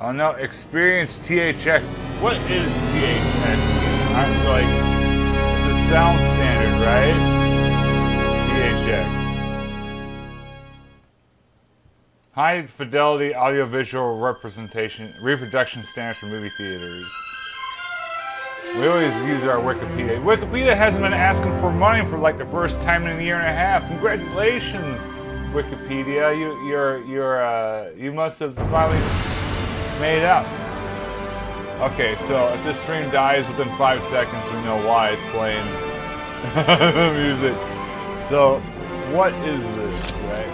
Oh no, experience THX. What is THX? I'm like, it's a sound standard, right? THX. High fidelity audiovisual reproduction standards for movie theaters. We always use our Wikipedia. Wikipedia hasn't been asking for money for like the first time in a year and a half. Congratulations, Wikipedia. You must have finally made it up. Okay, so if this stream dies within 5 seconds, we know why it's playing the music. So, what is this, right?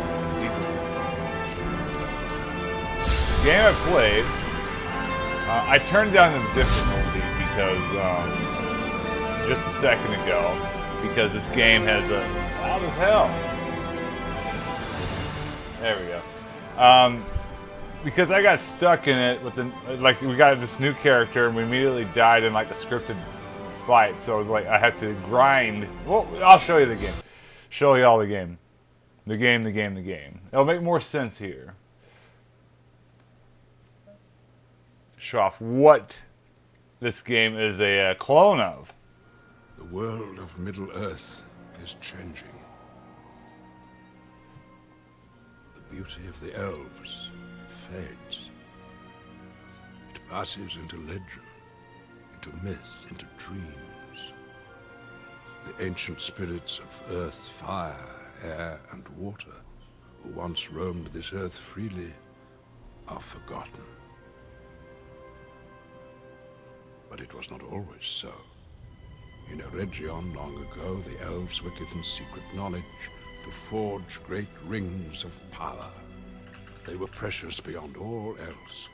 Game I played. I turned down the difficulty because just a second ago, because this game has it's loud as hell. There we go. Because I got stuck in it with we got this new character and we immediately died in like the scripted fight. So like I had to grind. Well, I'll show you the game. Show you all the game. The game. It'll make more sense here. Show off what this game is a clone of. The world of Middle-earth is changing. The beauty of the elves fades. It passes into legend, into myth, into dreams. The ancient spirits of earth, fire, air, and water, who once roamed this earth freely, are forgotten. But it was not always so. In Eregion long ago, the elves were given secret knowledge to forge great rings of power. They were precious beyond all else,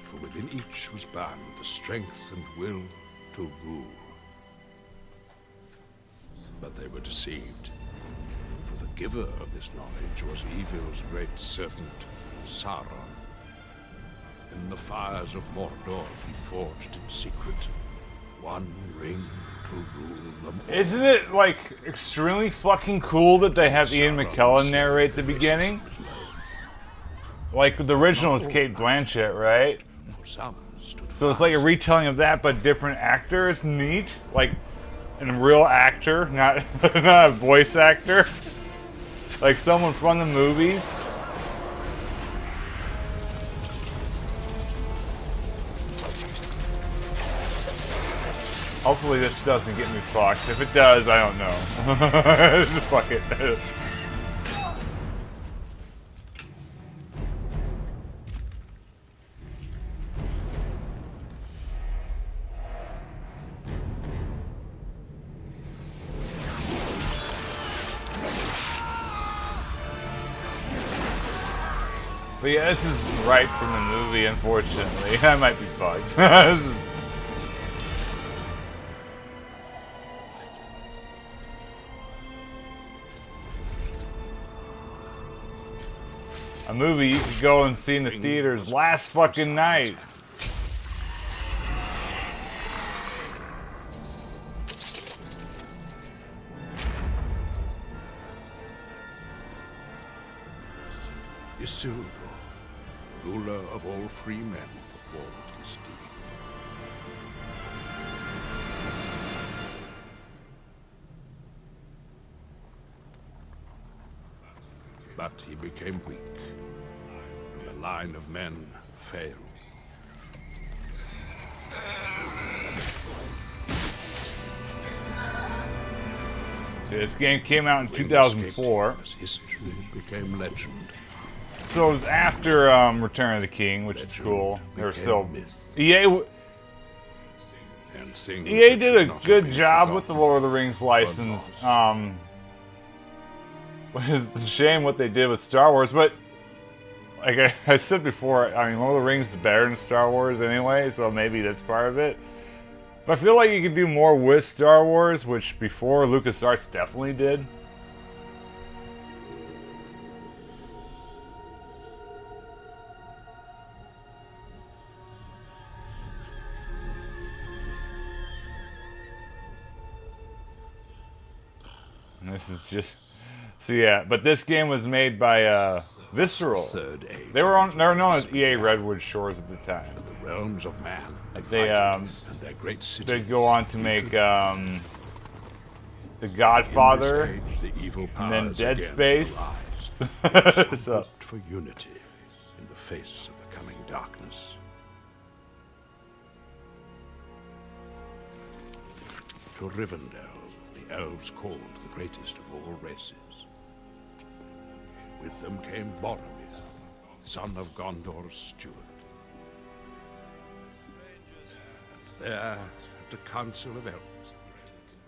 for within each was bound the strength and will to rule. But they were deceived, for the giver of this knowledge was evil's great servant, Sauron. In the fires of Mordor, he forged in secret one ring to rule them all. Isn't it like extremely fucking cool that they have Ian McKellen narrate the beginning? Like the original is Cate Blanchett, right? So it's like a retelling of that, but different actors. Neat, like a real actor, not not a voice actor, like someone from the movies. Hopefully this doesn't get me fucked. If it does, I don't know. Fuck it. But yeah, this is right from the movie, unfortunately. I might be fucked. This is a movie you could go and see in the theaters last fucking night. Isildur, ruler of all free men, performed this deed. But he became weak, and the line of men failed. See, this game came out in 2004. As history became legend. So it was after Return of the King, which is cool. They were still EA did a good job with the Lord of the Rings license. It's a shame what they did with Star Wars, but like I said before, I mean, Lord of the Rings is better than Star Wars anyway, so maybe that's part of it. But I feel like you could do more with Star Wars, which before LucasArts definitely did. And this is just... So yeah, but this game was made by Visceral. Third age. They were known as EA Redwood Shores at the time. The realms of man. They and their great cities. they'd go on to make The Godfather, In this age, the evil and then powers Dead again Space. arise. So- Looked for unity in the face of the coming darkness. To Rivendell, the elves called the greatest of all races. With them came Boromir, son of Gondor's steward. And there, at the Council of Elves,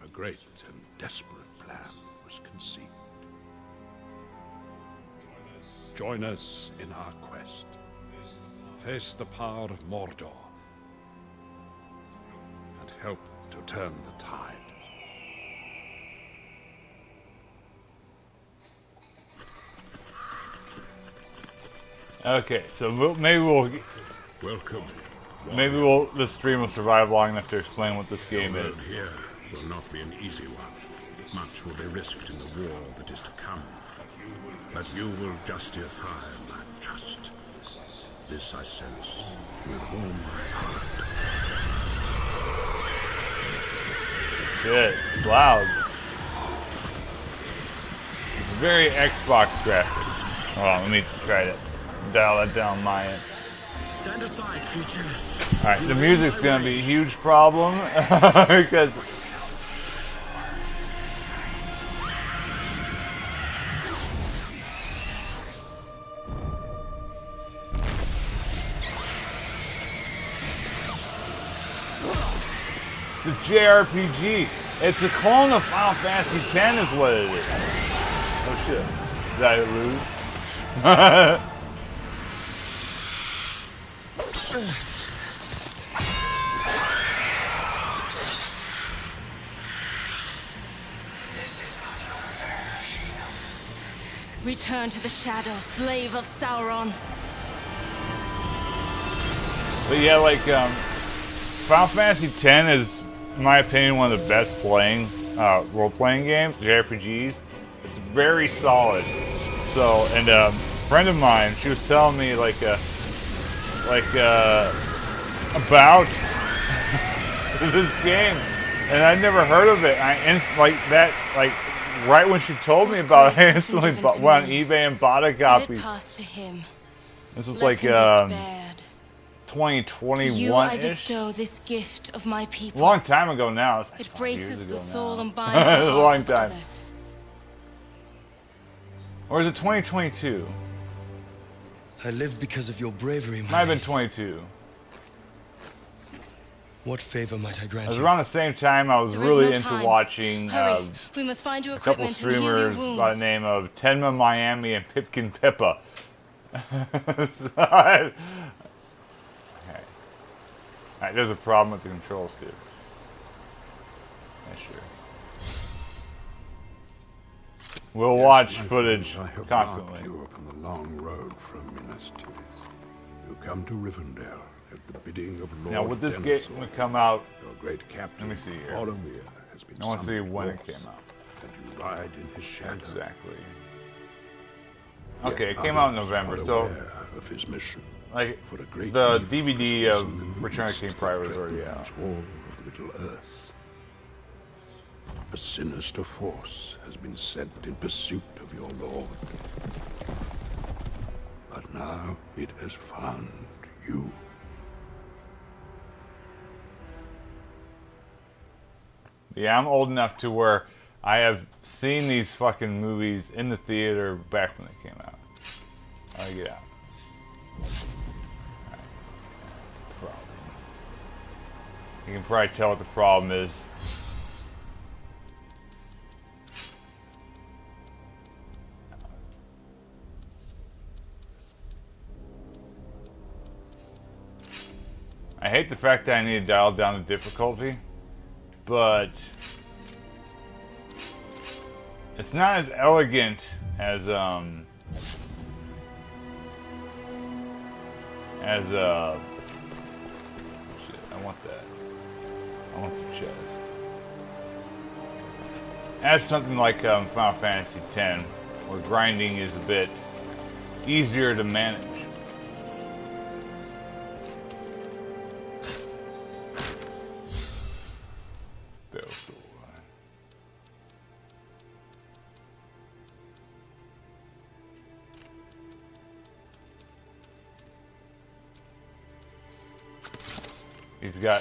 a great and desperate plan was conceived. Join us in our quest. Face the power of Mordor. And help to turn the tide. Okay, so Welcome. this stream will survive long enough to explain what this game is. Road here will not be an easy one. Much will be risked in the war that is to come. But you will justify my trust. This I sense with all my heart. Shit, it's loud. It's very Xbox graphics. Hold on, let me try to dial that down my end. Stand aside, creatures. Alright, the music's gonna be a huge problem because the JRPG. It's a clone of Final Fantasy X is what it is. Oh shit. Did I lose? Return to the shadow, slave of Sauron. But yeah, like, Final Fantasy X is, in my opinion, one of the best role-playing games, JRPGs. It's very solid. So, and a friend of mine, she was telling me, about this game, and I'd never heard of it. Right when she told me about it, I instantly went on eBay and bought a Let copy. it pass to him. This was Let like him be spared. To you I 2021-ish. bestow this gift of my A people. long time ago now. It's like It 5 years braces ago the soul now. and binds the A long hearts of time. others. Or is it 2022? I live because of your bravery, my Might have been lady. 22. What favor might I It grant was you? around the same time I was There is really no into time. watching Hurry, we must find you a couple equipment and heal your streamers by the wounds. name of Tenma Miami and Pipkin Pippa. Okay. Alright, there's a problem with the controls too. Yeah, sure. We'll watch My footage friends, I have constantly. marked you upon the long road from Minas Tirith. You come to Rivendell at the bidding of Lord Now, would this game Denethor. come out? Your great captain, Let me see here. Boromir, has been I want to see summoned when it north, came out. and you ride in his shadow. Exactly. Yet Okay, it came out in others November, are so aware of his mission. like For a great the evil DVD has risen in of the Return of east King that Pryor was already threatens out. all of Middle-earth. A sinister force has been sent in pursuit of your lord. But now it has found you. Yeah, I'm old enough to where I have seen these fucking movies in the theater back when they came out. How do I get out? Alright. That's a problem. You can probably tell what the problem is. I hate the fact that I need to dial down the difficulty, but it's not as elegant as shit, I want that. I want the chest. As something like Final Fantasy X, where grinding is a bit easier to manage.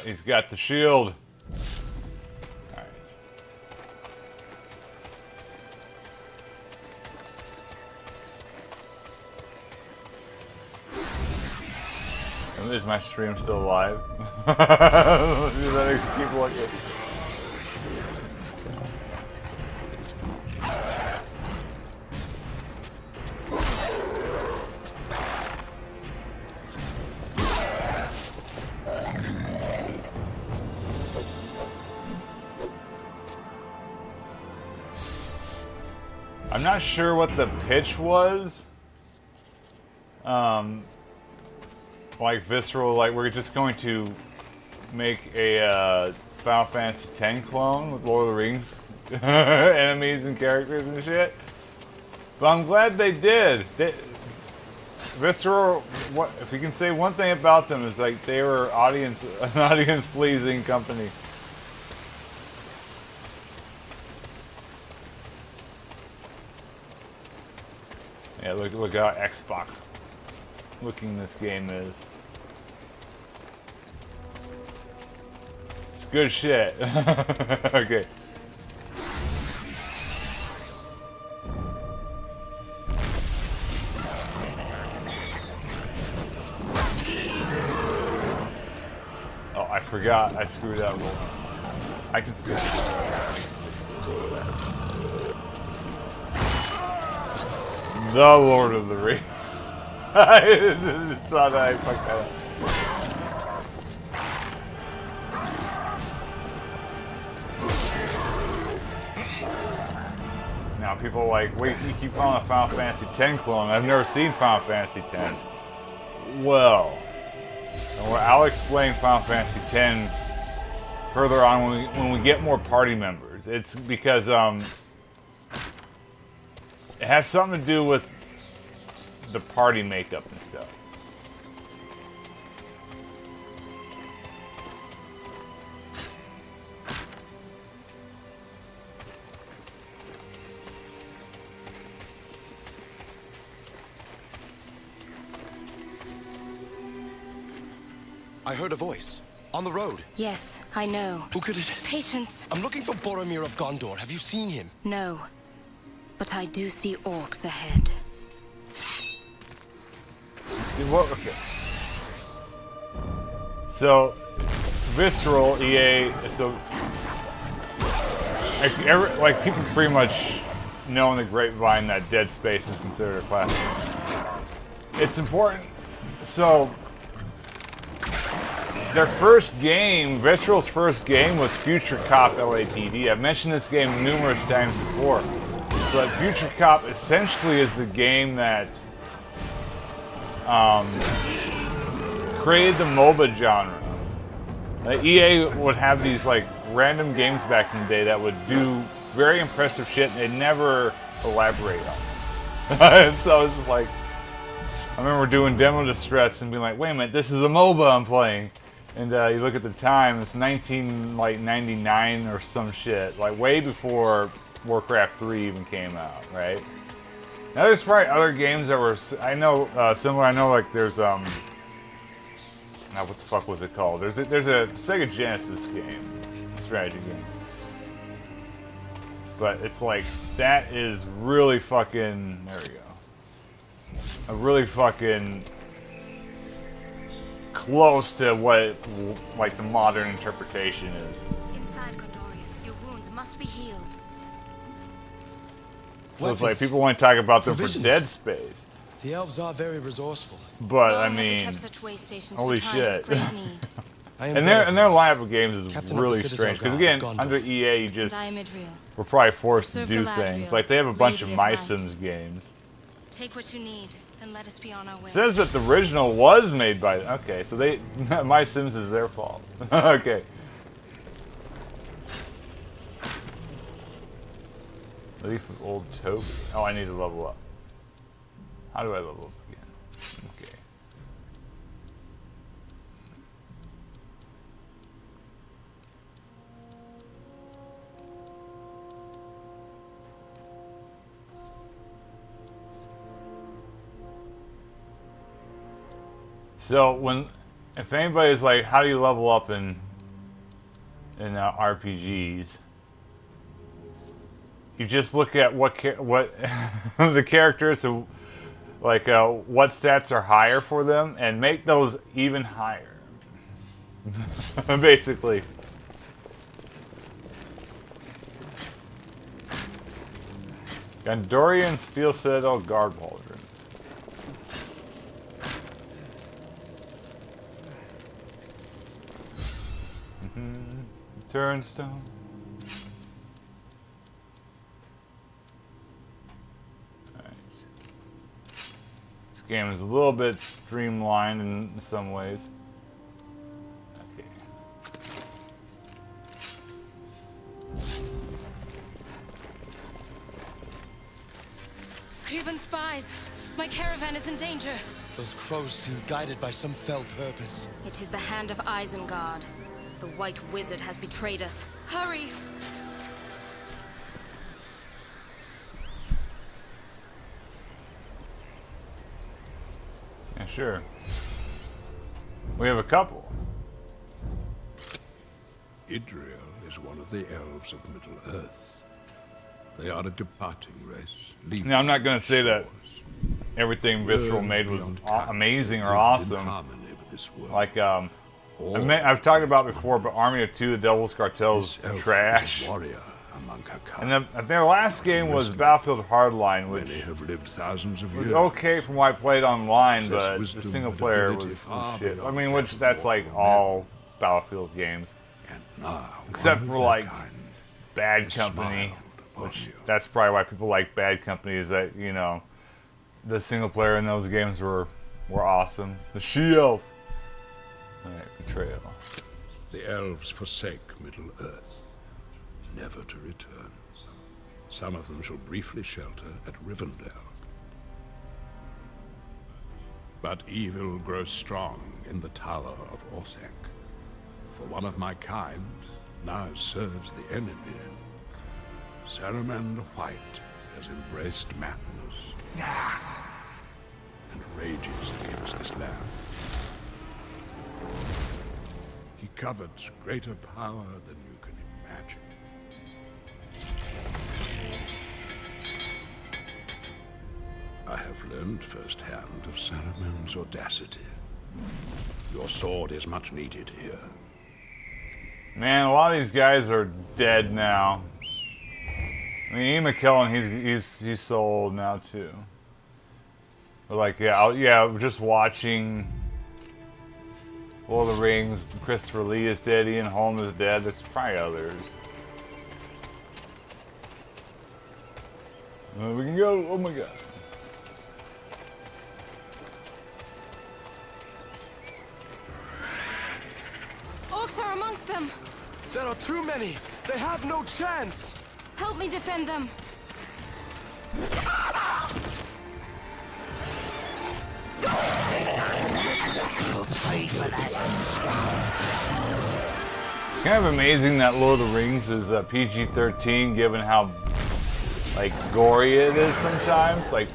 He's got the shield. Alright. Is my stream still live? Keep looking. I'm not sure what the pitch was. Like Visceral, like we're just going to make a Final Fantasy X clone with Lord of the Rings enemies and characters and shit. But I'm glad they did. Visceral, what if you can say one thing about them is like they were an audience pleasing company. Yeah, look how Xbox looking this game is. It's good shit. Okay. Oh, I forgot. I screwed up. I can. The Lord of the Rings. It's not I fucked that up. Now people are like, wait, you keep calling it Final Fantasy X clone. I've never seen Final Fantasy X. Well, I'll explain Final Fantasy X further on when we get more party members. It's because it has something to do with the party makeup and stuff. I heard a voice. On the road. Yes, I know. Who could it... Patience. I'm looking for Boromir of Gondor. Have you seen him? No. But I do see orcs ahead. See what? Okay. So, Visceral, EA, so... Like people pretty much know in the grapevine that Dead Space is considered a classic. It's important. So... Their first game, Visceral's first game, was Future Cop LAPD. I've mentioned this game numerous times before. But Future Cop essentially is the game that created the MOBA genre. EA would have these like random games back in the day that would do very impressive shit, and they'd never elaborate on it. And so it's just like, I remember doing Demo Distress and being like, wait a minute, this is a MOBA I'm playing. And you look at the time, it's 1999 or some shit, like way before Warcraft 3 even came out, right? Now there's probably other games that were, I know, similar. I know like there's now what the fuck was it called? There's a Sega Genesis game, strategy game. But it's like, that is really fucking, there we go. A really fucking close to what like the modern interpretation is. Inside Gondorian, your wounds must be healed. So it's like people want to talk about them for Dead Space. The elves are very resourceful. But Long I have they mean, kept such way stations holy for times of shit. great need. and their lineup of games is Captain of really the Citadel strange. Because Guard, again, Gondor. under EA, you just And I am Idril. were probably forced to Serve do Galadriel, things. Like they have a bunch of Lady of My Light. Sims games. Take what you need, and let us be on our way. It says that the original was made by. Okay, so they My Sims is their fault. Okay. Leaf of Old Toby. Oh, I need to level up. How do I level up again? Okay. So if anybody's like, how do you level up in RPGs? You just look at what the characters, so like what stats are higher for them, and make those even higher. Basically. Gondorian Steel Citadel Guard Pauldrons. Turnstone. This game is a little bit streamlined in some ways. Okay. Crevan spies! My caravan is in danger! Those crows seem guided by some fell purpose. It is the hand of Isengard. The White Wizard has betrayed us. Hurry! Yeah, sure. We have a couple. Idriel is one of the elves of Middle-earth. They are a departing race. Now, I'm not going to say that everything Visceral made was amazing or awesome. Like, I've talked about before, but Army of Two, the Devil's Cartel's trash. And their last game was Battlefield Hardline, which was okay from what I played online, but the single player was shit. I mean, which that's like all Battlefield games, except for like Bad Company, which that's probably why people like Bad Company, is that, you know, the single player in those games were awesome. The She-Elf. Alright, betrayal. The elves forsake Middle-earth, never to return. Some of them shall briefly shelter at Rivendell. But evil grows strong in the Tower of Orthanc. For one of my kind now serves the enemy. Saruman the White has embraced madness and rages against this land. He covets greater power than you can imagine. I have learned firsthand of Saruman's audacity. Your sword is much needed here. Man, a lot of these guys are dead now. I mean, Ian McKellen, he's so old now too. But like, yeah, just watching Lord of the Rings, Christopher Lee is dead, Ian Holm is dead, there's probably others. We can go, oh my god. Orcs are amongst them! There are too many! They have no chance! Help me defend them! It's kind of amazing that Lord of the Rings is PG-13, given how like gory it is sometimes. Like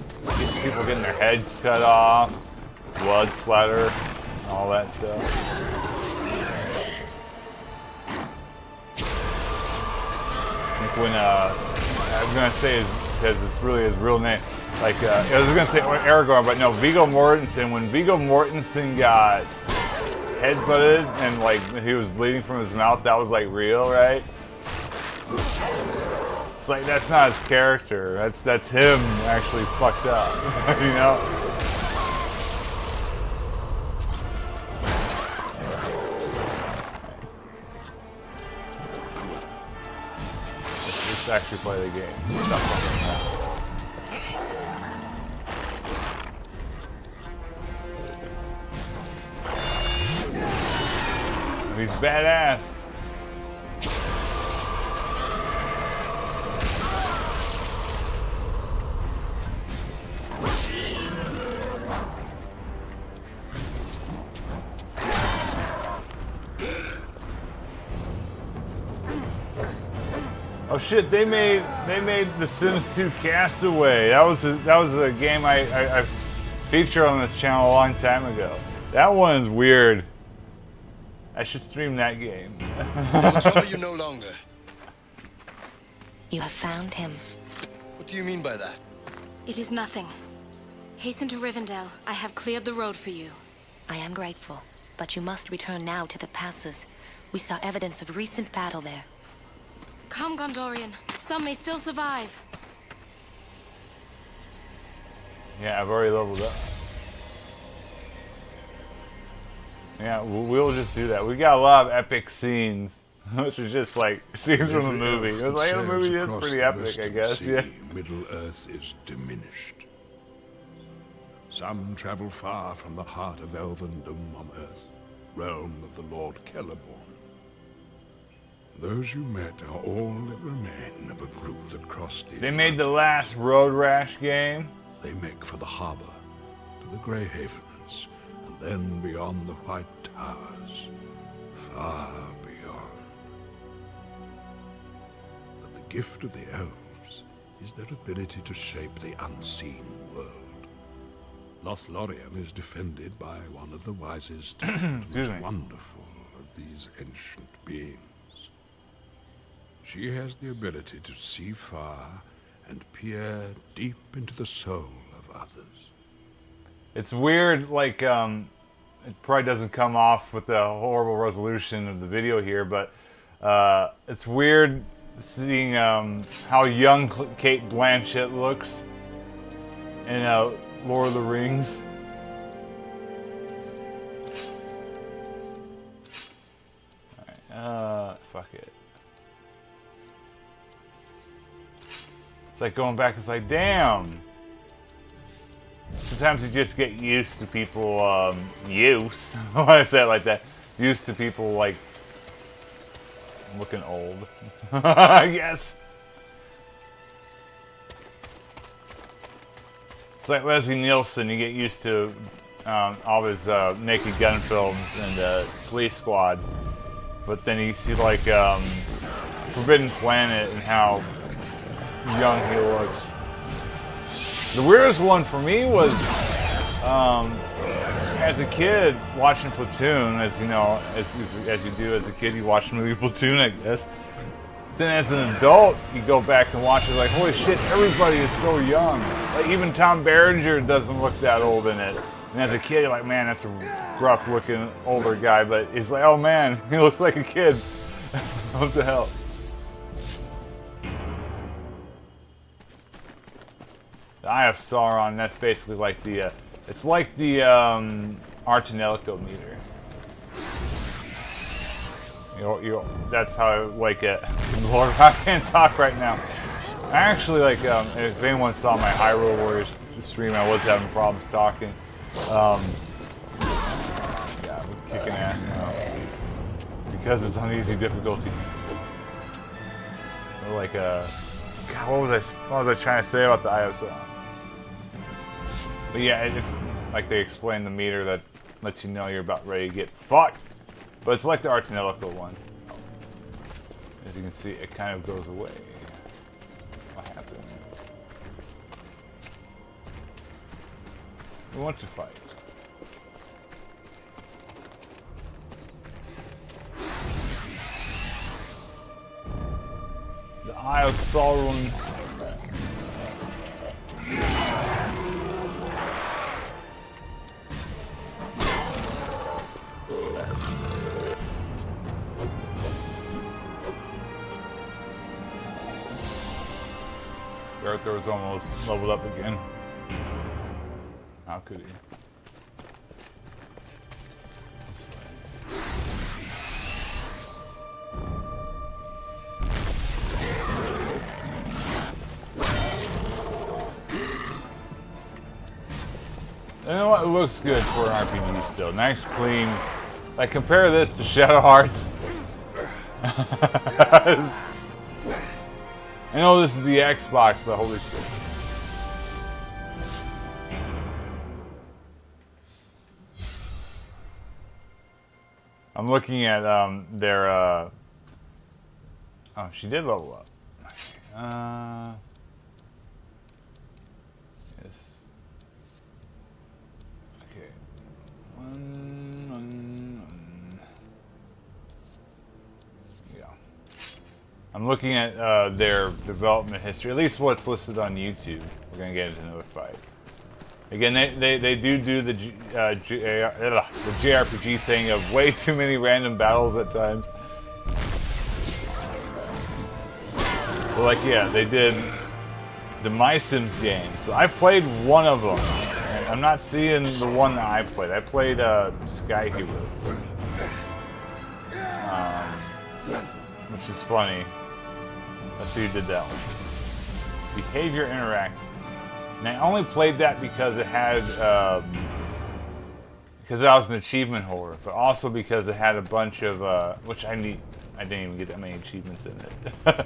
people getting their heads cut off, blood splatter, all that stuff. Like when I'm gonna say because it's really his real name. Like I was gonna say Aragorn, but no, Viggo Mortensen. When Viggo Mortensen got headbutted and like he was bleeding from his mouth, that was like real, right? It's like that's not his character. That's him actually fucked up, you know? Let's actually play the game. Stop fucking around. He's badass. shit! They made The Sims 2 Castaway. That was a game I featured on this channel a long time ago. That one's weird. I should stream that game. I will trouble you no longer. You have found him. What do you mean by that? It is nothing. Hasten to Rivendell. I have cleared the road for you. I am grateful, but you must return now to the passes. We saw evidence of recent battle there. Come, Gondorian. Some may still survive. Yeah, I've already leveled up. Yeah, we'll just do that. We got a lot of epic scenes, which is just like scenes from the movie. It was like the movie is pretty epic, I guess. Yeah. Middle-earth is diminished. Some travel far from the heart of Elvendom on Earth, realm of the Lord Celeborn. Those you met are all that remain of a group that crossed these They made the mountains. last Road Rash game. They make for the harbor, to the Grey Havens, and then beyond the White Towers, far beyond. But the gift of the elves is their ability to shape the unseen world. Lothlorien is defended by one of the wisest and Excuse most me. wonderful of these ancient beings. She has the ability to see far and peer deep into the soul of others. It's weird, like, it probably doesn't come off with the horrible resolution of the video here, but it's weird seeing how young Kate Blanchett looks in Lord of the Rings. Alright, fuck it. It's like going back, it's like, damn! Sometimes you just get used to people, when I say it like that, used to people, like, looking old, I guess. It's like Leslie Nielsen, you get used to all his Naked Gun films and Police Squad, but then you see, like, Forbidden Planet and how young he looks. The weirdest one for me was, as a kid, watching Platoon, as you know, as you do as a kid, you watch the movie Platoon, I guess. Then as an adult, you go back and watch it, like, holy shit, everybody is so young. Like, even Tom Berenger doesn't look that old in it. And as a kid, you're like, man, that's a gruff-looking older guy, but he's like, oh man, he looks like a kid. What the hell? The Eye of Sauron, that's basically like the, it's like the Artanelico meter. That's how I like it. Lord, I can't talk right now. I actually, like, if anyone saw my Hyrule Warriors stream, I was having problems talking. Yeah, we're kicking ass now. Because it's on easy difficulty. Like, God, what was I trying to say about the Eye of Sauron? But yeah, it's like they explain the meter that lets you know you're about ready to get fucked. But it's like the Artanelico one. As you can see, it kind of goes away. What happened? We want to fight. The Eye of Sauron. Arthur was almost leveled up again. How could he? That's You know what? It looks good for an RPG still. Nice, clean. Like, compare this to Shadow Hearts. I know this is the Xbox, but holy shit. I'm looking at their oh, she did level up. Yes. Okay. One. Yeah. I'm looking at their development history, at least what's listed on YouTube. We're gonna get into Notified. Again, they do the JRPG thing of way too many random battles at times. But like, yeah, they did the My Sims games. So I played one of them. And I'm not seeing the one that I played. I played Sky Heroes. Which is funny. Let's see who did that one. Behavior Interactive. And I only played that because it had, because I was an achievement holder, but also because it had a bunch of, which I didn't even get that many achievements in it.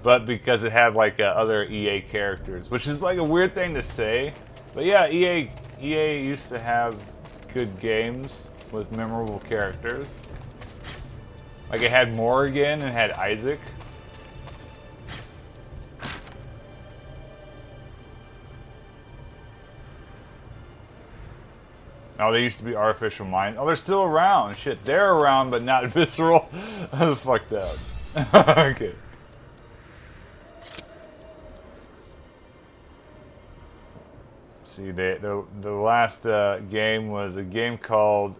But because it had like other EA characters, which is like a weird thing to say. But yeah, EA used to have good games with memorable characters. Like it had Morrigan and had Isaac. Oh, they used to be Artificial Mind. Oh, they're still around. Shit, they're around, but not Visceral. That's fucked up. Okay. See, the last game was a game called...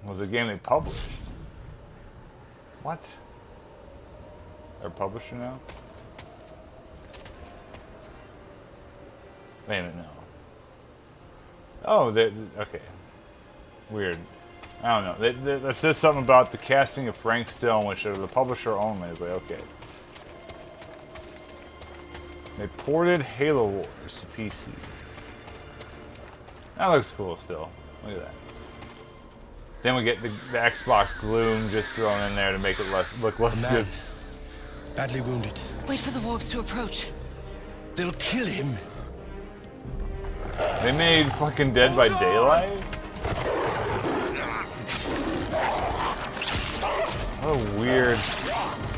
Was a game they published. What? They're a publisher now? Wait a minute, no. Oh, okay. Weird. I don't know. That says something about the casting of Frank Stone, which are the publisher only. It's like, okay. They ported Halo Wars to PC. That looks cool still. Look at that. Then we get the Xbox Gloom just thrown in there to make it look less good. Badly wounded. Wait for the wargs to approach. They'll kill him. They made fucking Dead by Daylight? What a weird...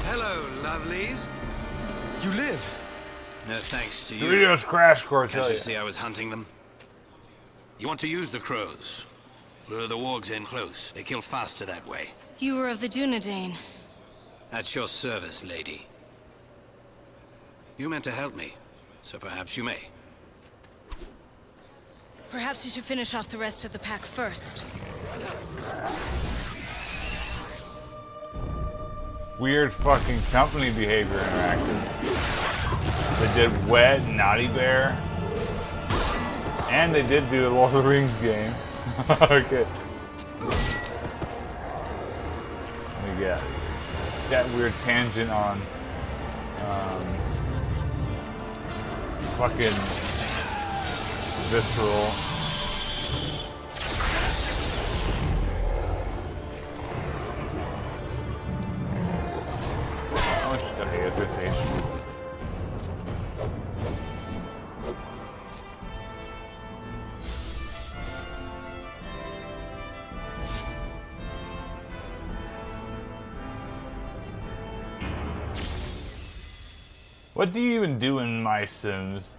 Hello, lovelies. You live. No thanks to you. Doritos Crash Course, Can't hell you yeah. see I was hunting them? You want to use the crows? Lure the wargs in close. They kill faster that way. You were of the Dunedain. At your service, lady. You meant to help me, so perhaps you may. Perhaps you should finish off the rest of the pack first. Weird fucking company behavior interactive. They did Wet, Naughty Bear. And they did do a Lord of the Rings game. Okay. We got that weird tangent on fucking Visceral. Okay, I was gonna say. What do you even do in My Sims?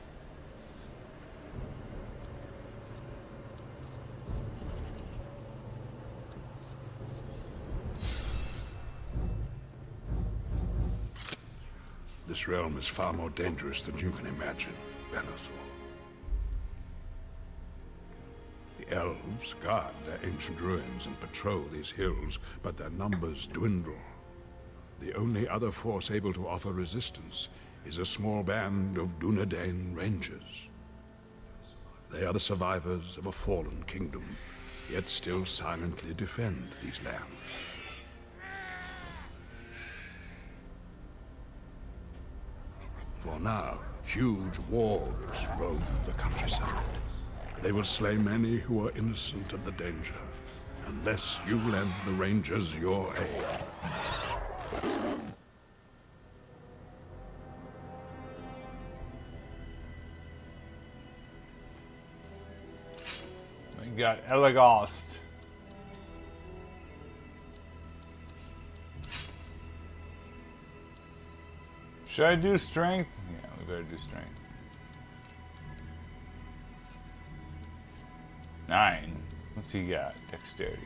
This realm is far more dangerous than you can imagine, Bellathor. The elves guard their ancient ruins and patrol these hills, but their numbers dwindle. The only other force able to offer resistance is a small band of Dunedain Rangers. They are the survivors of a fallen kingdom, yet still silently defend these lands. For now, huge wargs roam the countryside. They will slay many who are innocent of the danger, unless you lend the Rangers your aid. We got Elagast. Should I do strength? Yeah, we better do strength. 9. What's he got? Dexterity.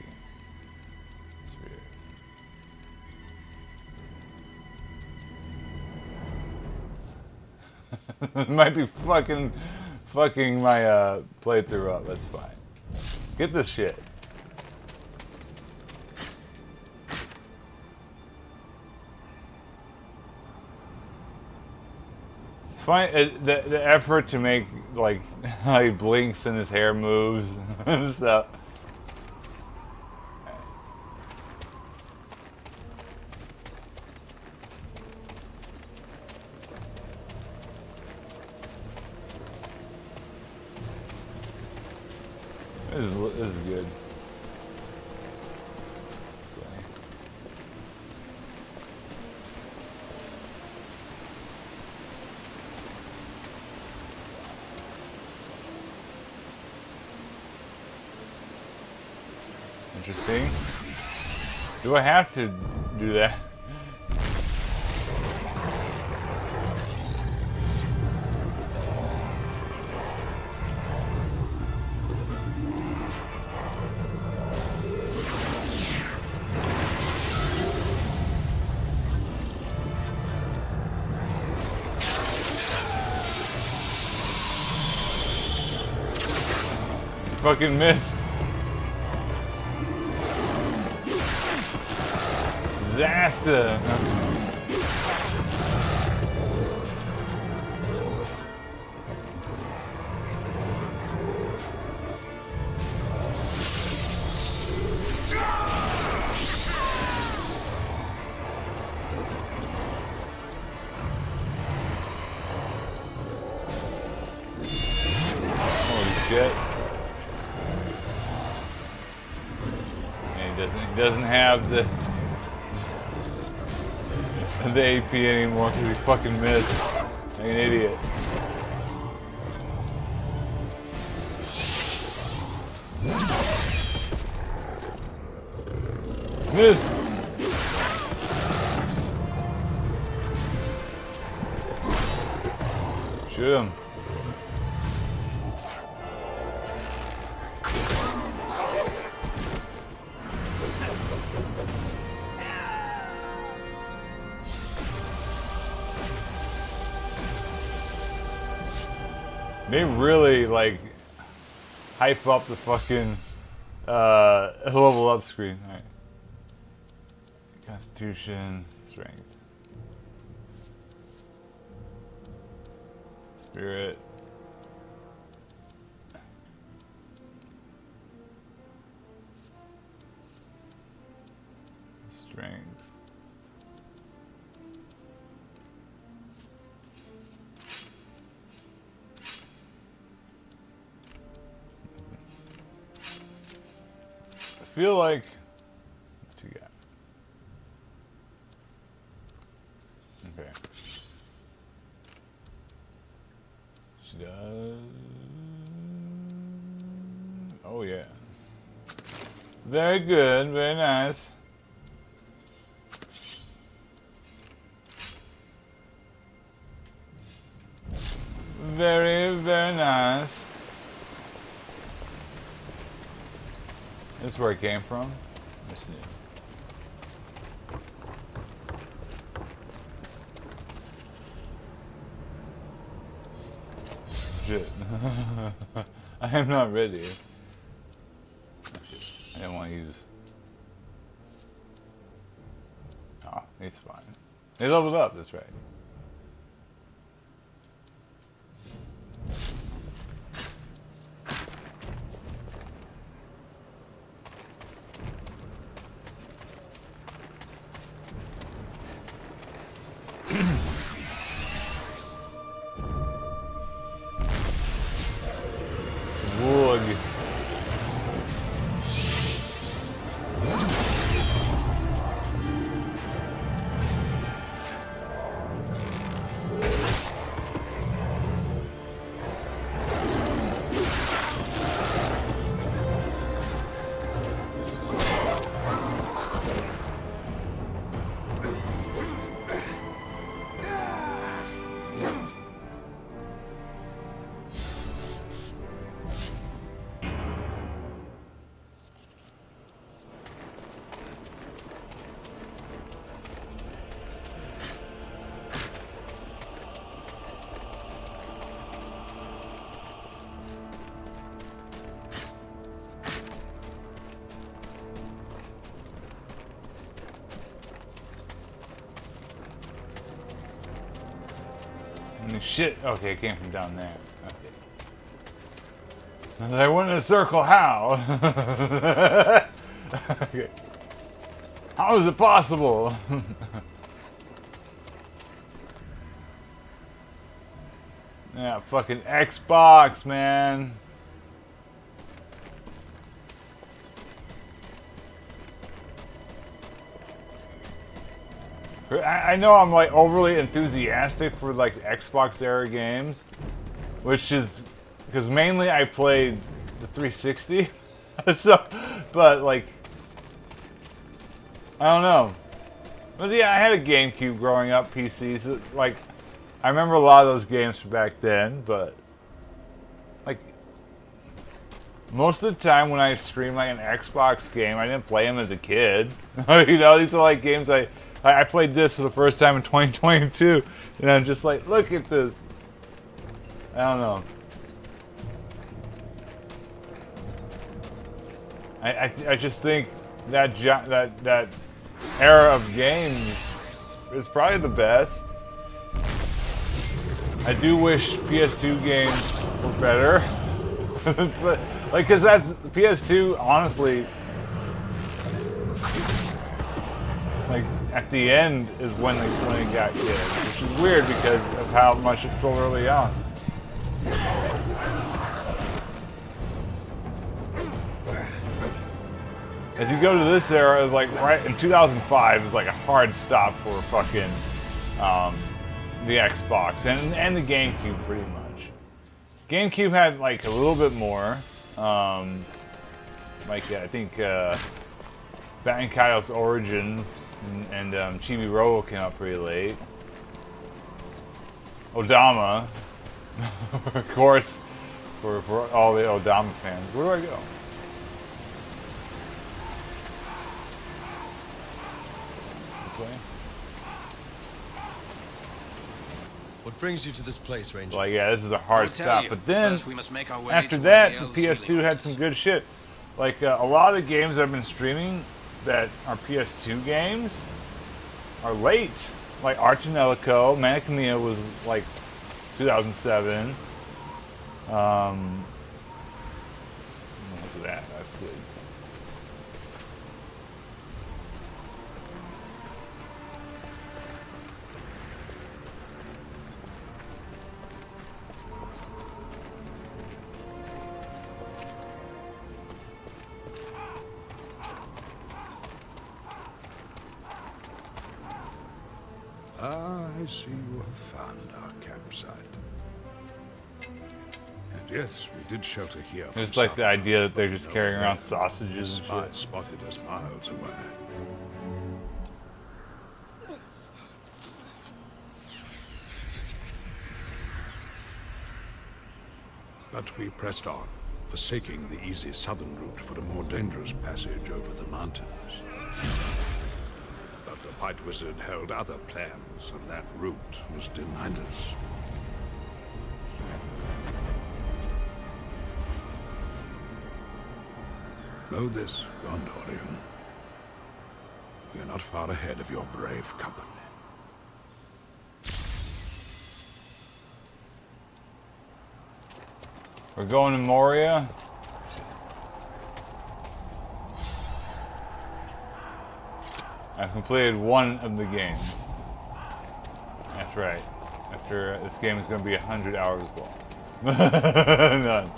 Spirit. Might be fucking my playthrough up. That's fine. Get this shit. It's funny the effort to make like how he blinks and his hair moves and stuff. This is good. This way. Interesting. Do I have to do that? Fucking missed. Disaster. Holy shit. He doesn't have the AP anymore because he fucking missed. Like an idiot. Miss! Shoot him. They really like hype up the fucking level up screen. All right. Constitution, strength, spirit, strength. I feel like what's he got? Okay. She does. Oh yeah. Very good, very nice. Very, very nice. This is where it came from. Let me see. Shit. I am not ready. Oh, shit. I didn't want to use. Oh, he's fine. He leveled up, that's right. Wood. I mean, shit. Okay, it came from down there. Okay. And I went in a circle. How? Okay. How is it possible? Yeah, fucking Xbox, man. I know I'm like overly enthusiastic for like Xbox era games, which is because mainly I played the 360. So, but like, I don't know. But yeah, I had a GameCube growing up, PCs. Like, I remember a lot of those games from back then, but like most of the time when I stream like an Xbox game, I didn't play them as a kid. You know, these are like games I played this for the first time in 2022, and I'm just like, look at this. I don't know. I just think that that era of games is probably the best. I do wish PS2 games were better, but like, cause that's PS2. Honestly, like at the end is when it got good, which is weird because of how much it sold early on. As you go to this era, is like right in 2005 is like a hard stop for fucking the Xbox and the GameCube pretty much. GameCube had like a little bit more, like I think Baten Kaitos Origins and Chibi Robo came out pretty late. Odama, of course, for all the Odama fans. Where do I go? Way. What brings you to this place, Ranger? Like, yeah, this is a hard stop. But then, we must make our way after to that, where the the PS2 had some good shit. Like, a lot of the games I've been streaming that are PS2 games are late. Like, Arch Angelico, Manic Mia was, like, 2007. What's that? That's good. Ah, I see you have found our campsite. And yes, we did shelter here. I just like the idea that they're just carrying around sausages and Spy shit. spotted us miles away. But we pressed on, forsaking the easy southern route for a more dangerous passage over the mountains. But the White Wizard held other plans, and that route was denied us. Know this, Gondorian. We are not far ahead of your brave company. We're going to Moria. I've completed one of the games. That's right. After this game is going to be 100 hours long. None.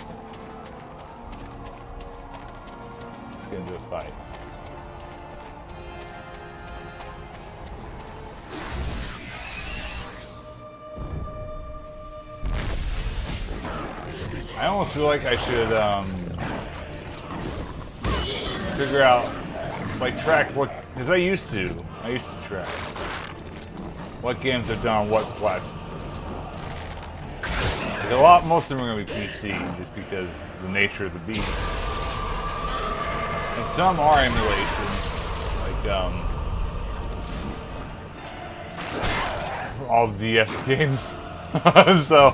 Let's get into a fight. I almost feel like I should figure out, like, track what, because I used to track what games are done on what platform. Like most of them are going to be PC, just because of the nature of the beast. And some are emulations, like all the DS games. So.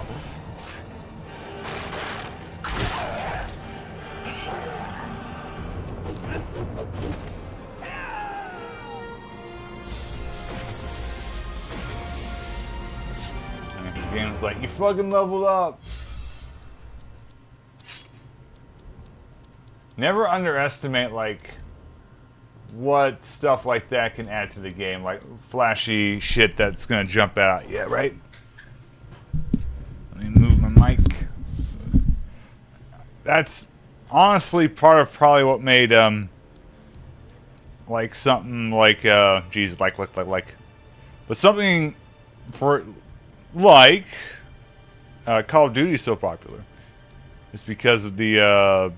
games. Like, you fucking leveled up. Never underestimate, like, what stuff like that can add to the game. Like, flashy shit that's gonna jump out. Yeah, right? Let me move my mic. That's honestly part of probably what made, like, something like, geez, like, but something for, like, Call of Duty is so popular. It's because of the,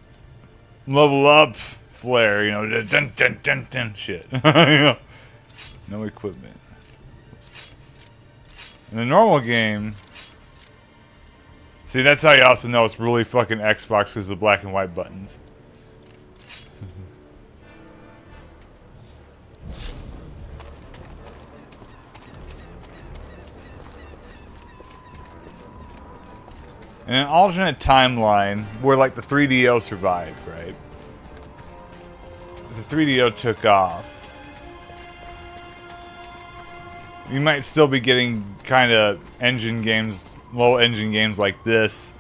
level up flare, you know, dun dun dun dun shit. You know? No equipment. In a normal game, see, that's how you also know it's really fucking Xbox, because of the black and white buttons. In an alternate timeline where, like, the 3DO survived, right? The 3DO took off. You might still be getting kind of engine games, low engine games like this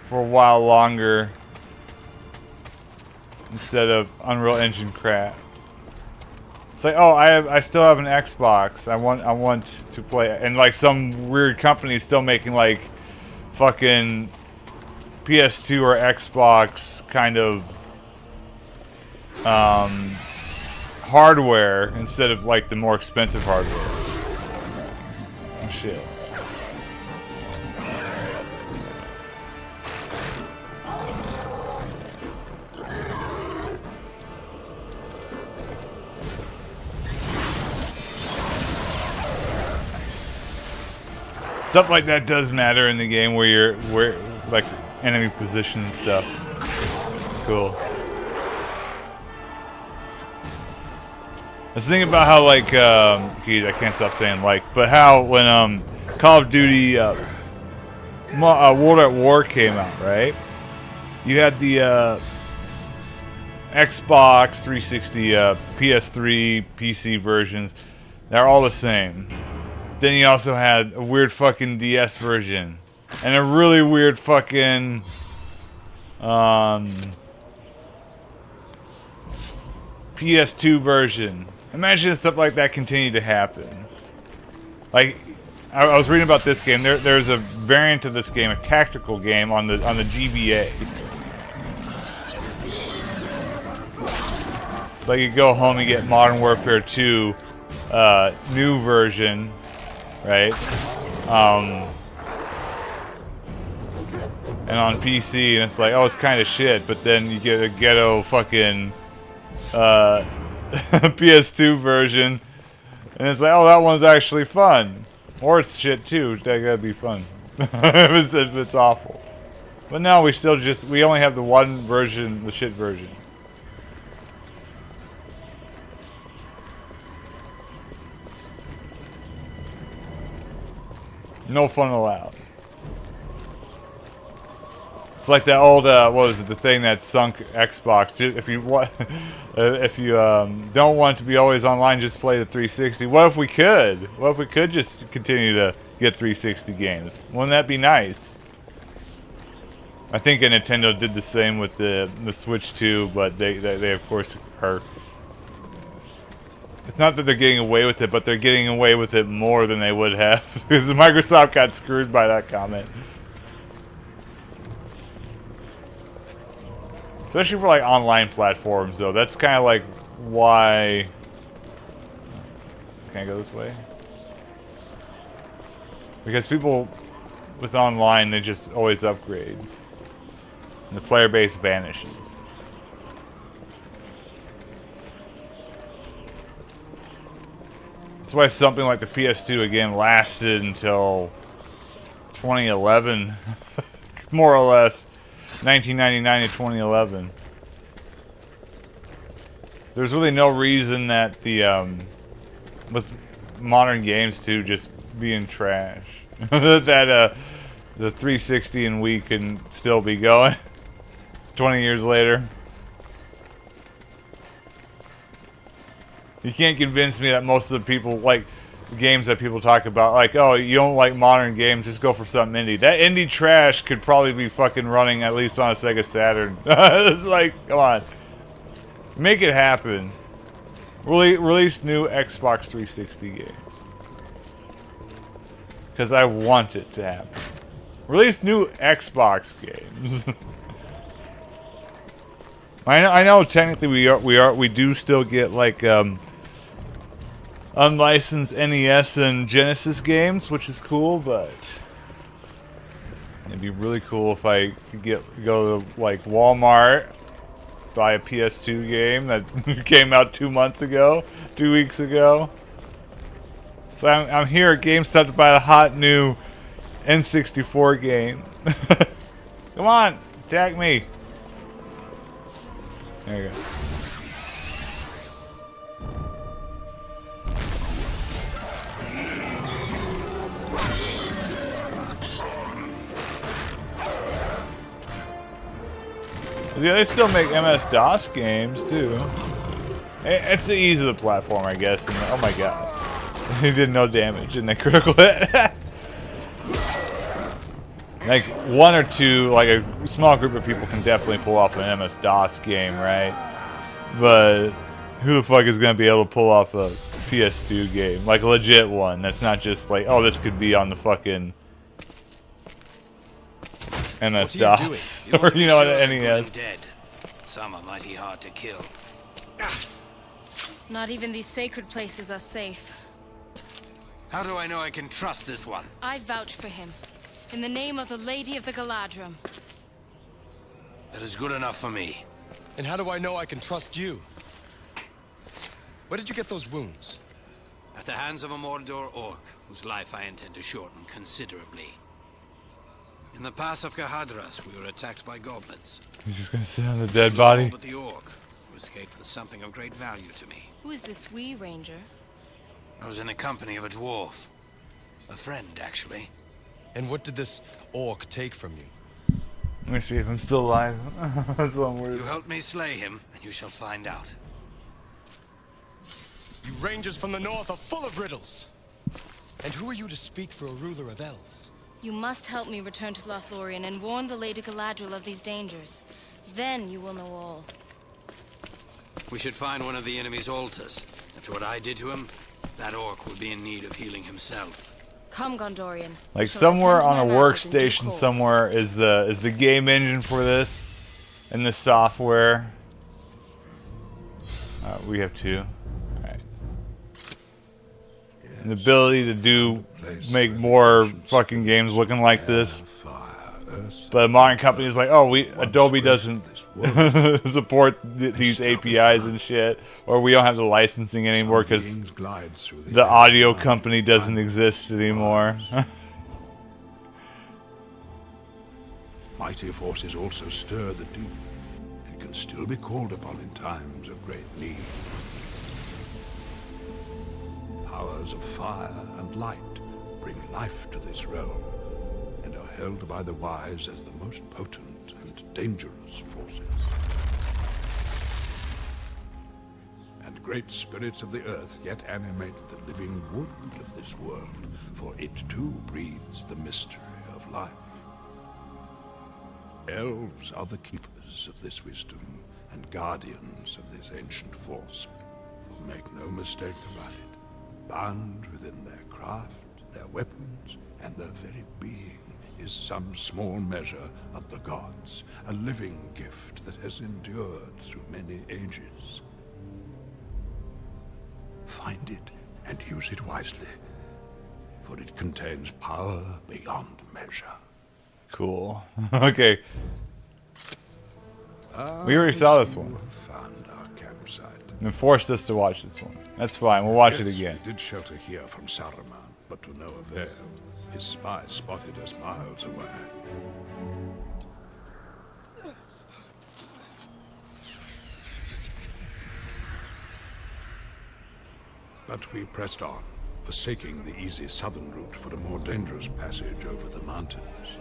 for a while longer instead of Unreal Engine crap. It's like, oh, I still have an Xbox. I want to play, and like some weird company still making like fucking PS2 or Xbox kind of hardware instead of like the more expensive hardware. Oh shit. Stuff like that does matter in the game where like enemy position and stuff. It's cool. Let's think about how like geez, I can't stop saying like, but how when Call of Duty World at War came out, right? You had the Xbox 360, PS3, PC versions. They're all the same. Then you also had a weird fucking DS version. And a really weird fucking PS2 version. Imagine if stuff like that continued to happen. Like, I was reading about this game. There's a variant of this game, a tactical game on the GBA. So you go home and get Modern Warfare 2 new version. Right? And on PC, and it's like, oh, it's kind of shit, but then you get a ghetto fucking PS2 version, and it's like, oh, that one's actually fun. Or it's shit too, that gotta be fun. if it's awful. But no, we only have the one version, the shit version. No fun allowed. It's like that old, what was it, the thing that sunk Xbox. If you want, if you don't want to be always online, just play the 360. What if we could? What if we could just continue to get 360 games? Wouldn't that be nice? I think Nintendo did the same with the Switch 2, but they of course are. It's not that they're getting away with it, but they're getting away with it more than they would have. Because Microsoft got screwed by that comment. Especially for like online platforms though. That's kind of like why... Can I go this way? Because people with online, they just always upgrade. And the player base vanishes. That's why something like the PS2 again lasted until 2011, more or less, 1999 to 2011. There's really no reason that the with modern games too just being trash that the 360 and Wii can still be going 20 years later. You can't convince me that most of the people, like, games that people talk about, like, oh, you don't like modern games, just go for something indie. That indie trash could probably be fucking running at least on a Sega Saturn. It's like, come on. Make it happen. Release new Xbox 360 game. Because I want it to happen. Release new Xbox games. I know technically we do still get like unlicensed NES and Genesis games, which is cool, but it'd be really cool if I could go to like Walmart, buy a PS2 game that came out 2 weeks ago. So I'm here at GameStop to buy a hot new N64 game. Come on, attack me. There you go. Yeah, they still make MS-DOS games too. It's the ease of the platform, I guess. And, oh my god, he did no damage in the critical hit. Like one or two, like a small group of people can definitely pull off an MS-DOS game, right? But who the fuck is gonna be able to pull off a PS2 game, like a legit one? That's not just like, oh, this could be on the fucking MS-DOS or you know, NES. Dead. Some are mighty hard to kill. Not even these sacred places are safe. How do I know I can trust this one? I vouch for him. In the name of the Lady of the Galadrim. That is good enough for me. And how do I know I can trust you? Where did you get those wounds? At the hands of a Mordor orc, whose life I intend to shorten considerably. In the pass of Gahadras, we were attacked by goblins. He's just gonna sit on the dead body. But the orc, who escaped with something of great value to me. Who is this wee ranger? I was in the company of a dwarf. A friend, actually. And what did this orc take from you? Let me see if I'm still alive. That's what I'm worried You about. helped me slay him, and you shall find out. You rangers from the north are full of riddles. And who are you to speak for a ruler of elves? You must help me return to Lothlorien and warn the Lady Galadriel of these dangers. Then you will know all. We should find one of the enemy's altars. After what I did to him, that orc will be in need of healing himself. Come, Gondorian. Like Shall somewhere return to on a my matters in due workstation course. somewhere is the game engine for this, and the software. We have two. All right. And the ability to make more fucking games looking like this. But a modern company is like, oh, Adobe doesn't support these APIs and shit, or we don't have the licensing anymore because the audio company doesn't exist anymore. Mighty forces also stir the deep, and can still be called upon in times of great need. Powers of fire and light bring life to this realm, and are held by the wise as the most potent and dangerous forces. And great spirits of the earth yet animate the living wood of this world, for it too breathes the mystery of life. Elves are the keepers of this wisdom and guardians of this ancient force, for make no mistake about it, bound within their craft, their weapons, and their very being is some small measure of the gods, a living gift that has endured through many ages. Find it and use it wisely, for it contains power beyond measure. Cool. Okay. We already saw this one. Found our campsite. And forced us to watch this one. That's fine. We'll watch it Yes, again. We did shelter here from Saruman, but to no avail. His spies spotted us miles away. But we pressed on, forsaking the easy southern route for a more dangerous passage over the mountains.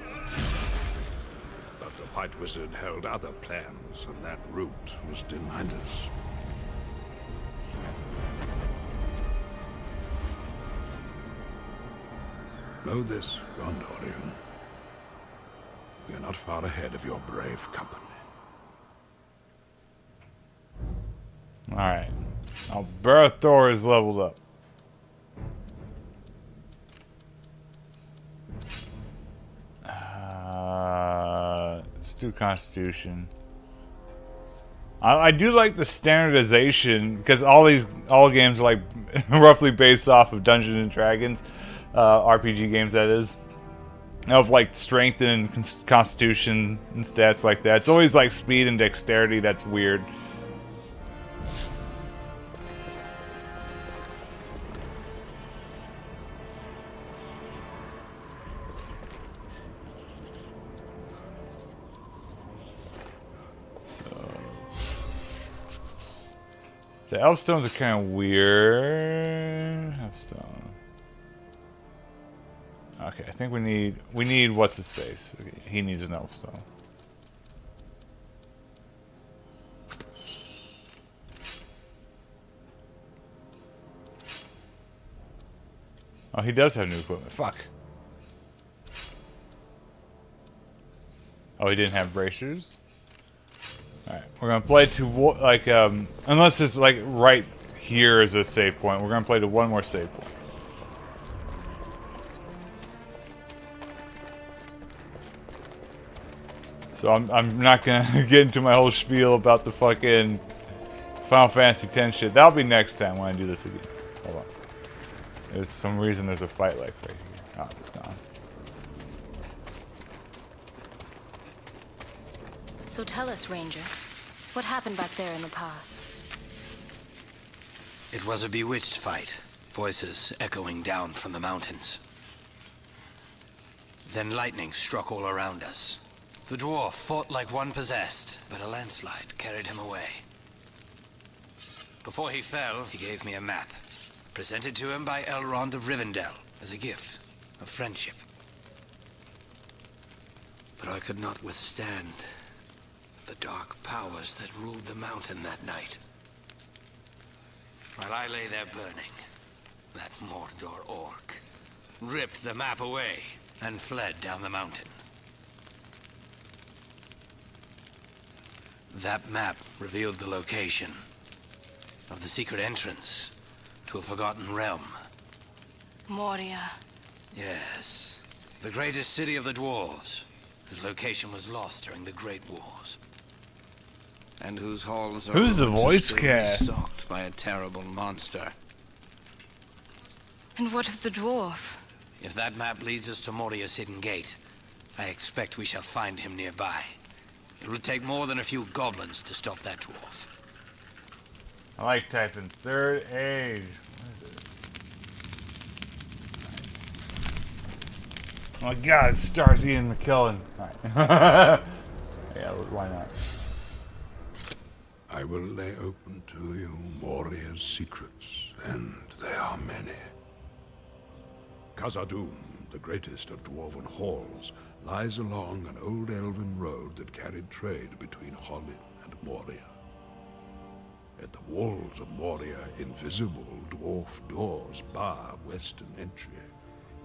But the White Wizard held other plans, and that route was denied us. Know this, Gondorian. We are not far ahead of your brave company. Alright. Now, Barathor is leveled up. Let's do Constitution. I do like the standardization because all games are like roughly based off of Dungeons and Dragons, RPG games that is, of like strength and constitution and stats like that. It's always like speed and dexterity that's weird. The Elfstones are kind of weird. Elfstone. Okay, I think we need what's his face. Okay, he needs an Elfstone. Oh, he does have new equipment. Fuck. Oh, he didn't have bracers. Alright, we're gonna play to like unless it's like right here is a save point. We're gonna play to one more save point. So I'm not gonna get into my whole spiel about the fucking Final Fantasy X shit. That'll be next time when I do this again. Hold on. There's some reason there's a fight like right here. Oh, it's gone. So tell us, Ranger, what happened back there in the pass? It was a bewitched fight, voices echoing down from the mountains. Then lightning struck all around us. The dwarf fought like one possessed, but a landslide carried him away. Before he fell, he gave me a map, presented to him by Elrond of Rivendell as a gift of friendship. But I could not withstand the dark powers that ruled the mountain that night. While I lay there burning, that Mordor orc ripped the map away and fled down the mountain. That map revealed the location of the secret entrance to a forgotten realm. Moria. Yes, the greatest city of the dwarves, whose location was lost during the Great Wars. And whose halls are Who's the voice still cast? stalked by a terrible monster. And what of the dwarf? If that map leads us to Moria's hidden gate, I expect we shall find him nearby. It will take more than a few goblins to stop that dwarf. I like typing third age. Oh my god, it stars Ian McKellen. Alright. Yeah, why not? I will lay open to you Moria's secrets, and they are many. Khazad-dûm, the greatest of dwarven halls, lies along an old elven road that carried trade between Hollin and Moria. At the walls of Moria, invisible dwarf doors bar western entry.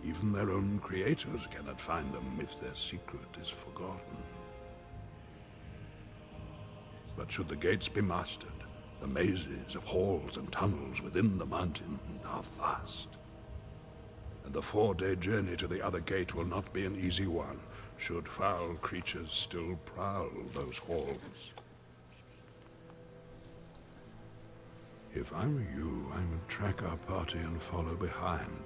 Even their own creators cannot find them if their secret is forgotten. But should the gates be mastered, the mazes of halls and tunnels within the mountain are vast. And the 4-day journey to the other gate will not be an easy one, should foul creatures still prowl those halls. If I were you, I would track our party and follow behind,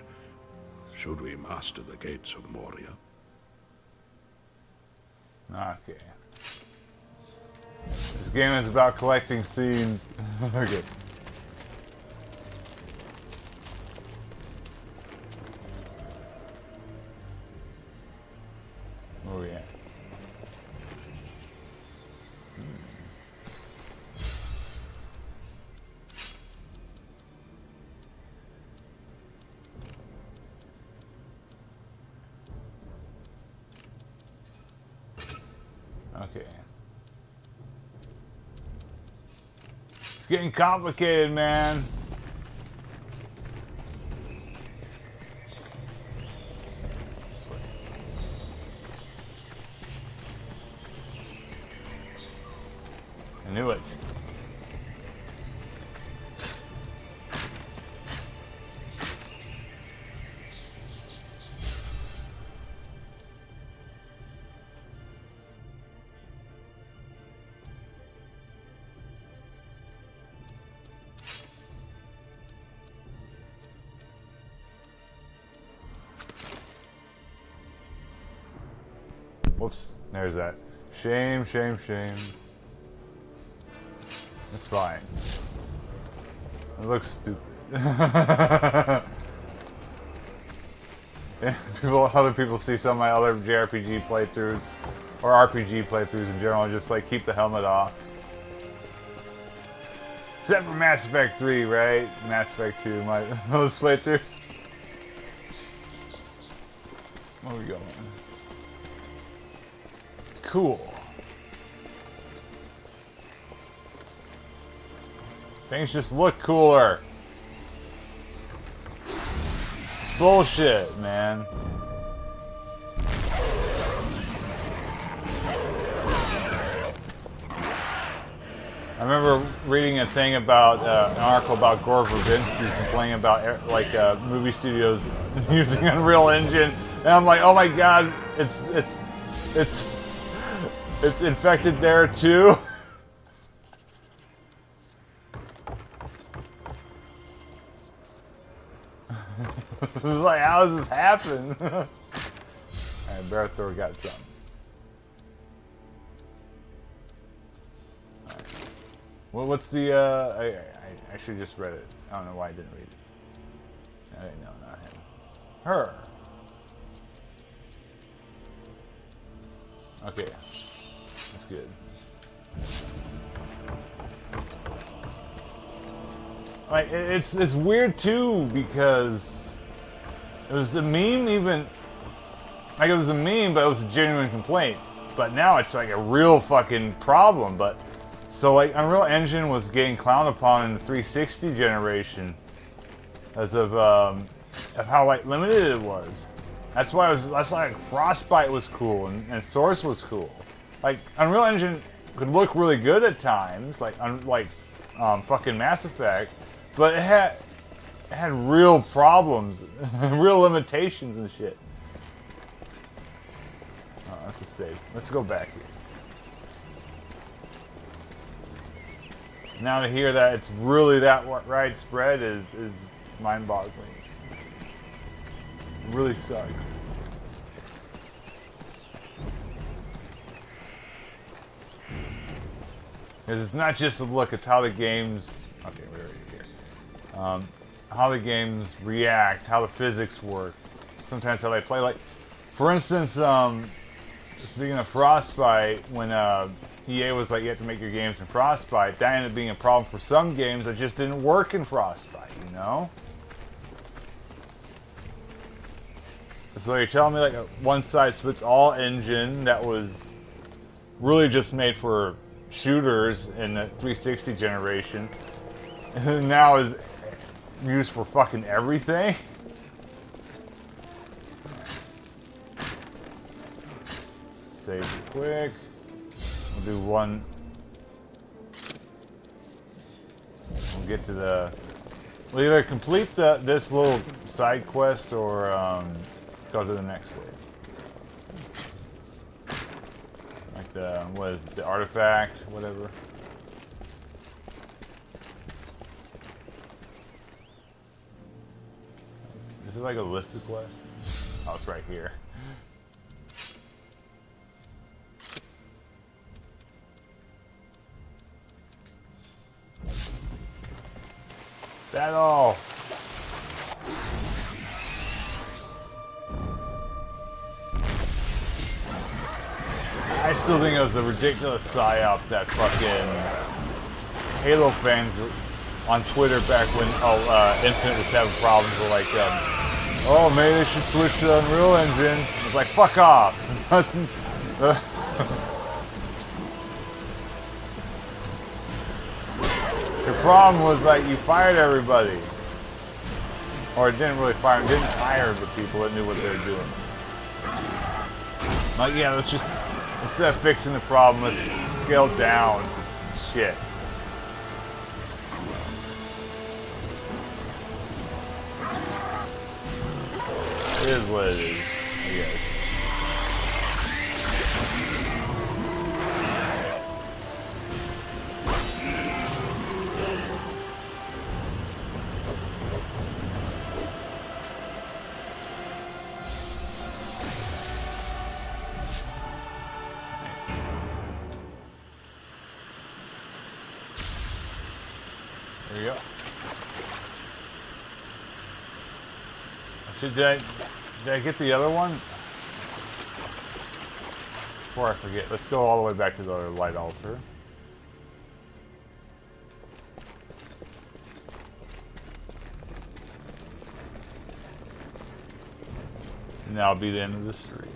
should we master the gates of Moria. Okay. This game is about collecting scenes. Okay. Oh yeah. Okay. It's getting complicated, man. I knew it. Whoops, there's that. Shame, shame, shame. It's fine. It looks stupid. Yeah, other people see some of my other JRPG playthroughs, or RPG playthroughs in general, and just like keep the helmet off. Except for Mass Effect 3, right? Mass Effect 2, those playthroughs. Where are we going? Cool. Things just look cooler. Bullshit, man. I remember reading a thing about an article about Gore Verbinski complaining about like movie studios using Unreal Engine, and I'm like, oh my god, it's infected there too. It was like, how does this happen? Alright, Barathor got some. Right. Well, what's the, I actually just read it. I don't know why I didn't read it. I didn't know, not him. Her. Okay. That's good. Like, it's weird too, because it was a meme even, like it was a meme, but it was a genuine complaint. But now it's like a real fucking problem. But, so like Unreal Engine was getting clowned upon in the 360 generation as of how like limited it was. That's why Frostbite was cool and Source was cool. Like Unreal Engine could look really good at times, like fucking Mass Effect, but it had real problems, real limitations and shit. Oh, that's a save. Let's go back here. Now to hear that it's really that widespread is mind-boggling. It really sucks. Because it's not just the look, it's how the games... Okay, we're already here. How the games react, how the physics work. Sometimes how they play. Like, for instance, speaking of Frostbite, when EA was like, you have to make your games in Frostbite, that ended up being a problem for some games that just didn't work in Frostbite, you know? So you're telling me like a one-size-fits-all engine that was really just made for shooters in the 360 generation now is used for fucking everything? Save it quick. We'll do one. We'll get to the... We'll either complete this little side quest or go to the next save. Like the, what is it, the artifact, whatever. Is it like a list of quests? Oh, it's right here. That all. I still think it was a ridiculous psyop that fucking Halo fans on Twitter back when Infinite was having problems with like, oh, maybe they should switch to Unreal Engine. It's like, fuck off. The problem was like you fired everybody, or didn't really fire, didn't hire the people that knew what they were doing. Like, yeah, let's just, instead of fixing the problem, let's scale down. shit. It is what it is, I guess. There we go. Did I get the other one? Before I forget, let's go all the way back to the other light altar. And that'll be the end of the stream.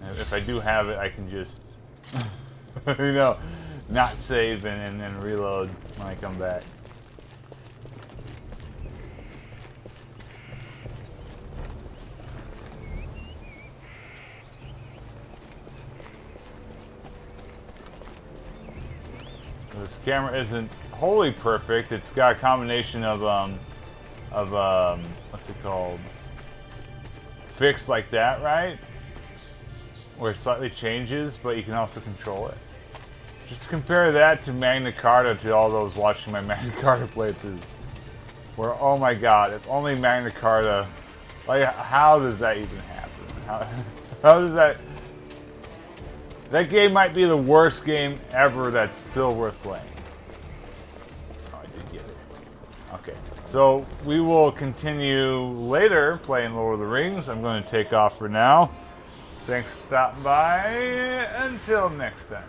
And if I do have it, I can just, you know, not save and then reload when I come back. This camera isn't wholly perfect. It's got a combination of what's it called? Fixed like that, right? Where it slightly changes, but you can also control it. Just compare that to Magna Carta, to all those watching my Magna Carta playthroughs. Where, oh my god, if only Magna Carta... Like, how does that even happen? How does that... That game might be the worst game ever that's still worth playing. Oh, I did get it. Okay, so we will continue later playing Lord of the Rings. I'm going to take off for now. Thanks for stopping by. Until next time.